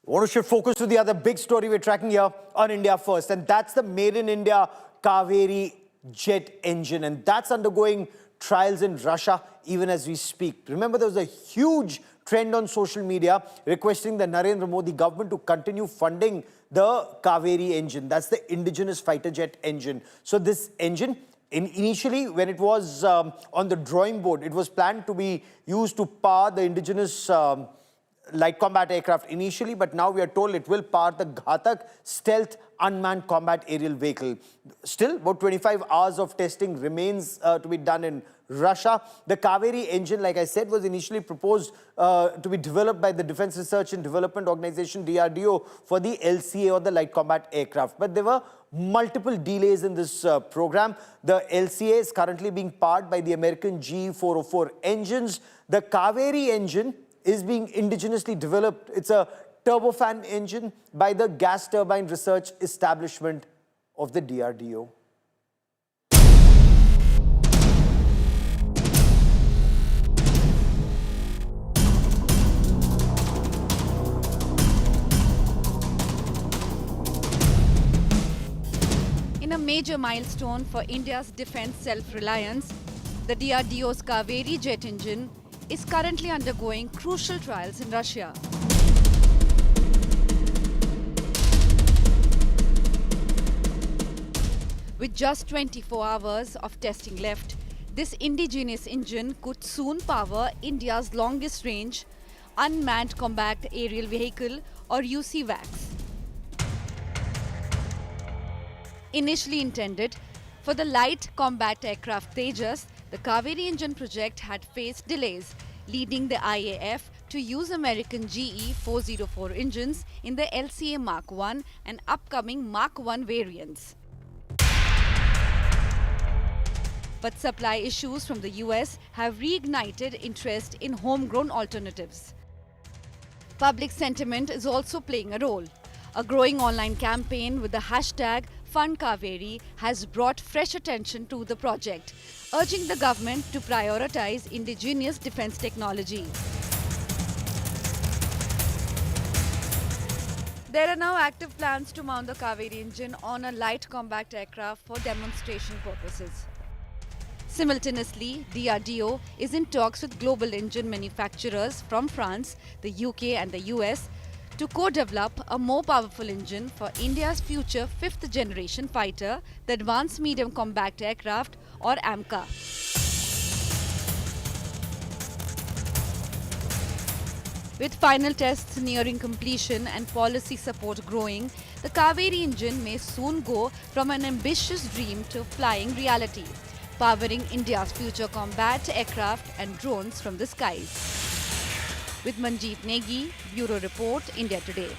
I want to shift focus to the other big story we're tracking here on India First, and that's the Made in India Kaveri jet engine, and that's undergoing trials in Russia even as we speak. Remember, there was a huge trend on social media requesting the Narendra Modi government to continue funding the Kaveri engine. That's the indigenous fighter jet engine. So this engine, initially, when it was on the drawing board, it was planned to be used to power the indigenous light combat aircraft initially, but now we are told it will power the Ghatak stealth unmanned combat aerial vehicle. Still, about 25 hours of testing remains to be done in Russia. The Kaveri engine, like I said, was initially proposed to be developed by the Defense Research and Development Organization, DRDO, for the LCA or the light combat aircraft. But there were multiple delays in this program. The LCA is currently being powered by the American GE404 engines. The Kaveri engine is being indigenously developed. It's a turbofan engine by the Gas Turbine Research Establishment of the DRDO. In a major milestone for India's defense self-reliance, the DRDO's Kaveri jet engine is currently undergoing crucial trials in Russia. With just 24 hours of testing left, this indigenous engine could soon power India's longest range unmanned combat aerial vehicle, or UCVAX. Initially intended for the light combat aircraft Tejas, the Kaveri engine project had faced delays, leading the IAF to use American GE 404 engines in the LCA Mark 1 and upcoming Mark 1 variants. But supply issues from the US have reignited interest in homegrown alternatives. Public sentiment is also playing a role. A growing online campaign with the hashtag #FundKaveri has brought fresh attention to the project, urging the government to prioritize indigenous defense technology. There are now active plans to mount the Kaveri engine on a light combat aircraft for demonstration purposes. Simultaneously, DRDO is in talks with global engine manufacturers from France, the UK and the US to co-develop a more powerful engine for India's future fifth-generation fighter, the Advanced Medium Combat Aircraft, or AMCA. With final tests nearing completion and policy support growing, the Kaveri engine may soon go from an ambitious dream to flying reality, powering India's future combat aircraft and drones from the skies. With Manjeet Negi, Bureau Report, India Today.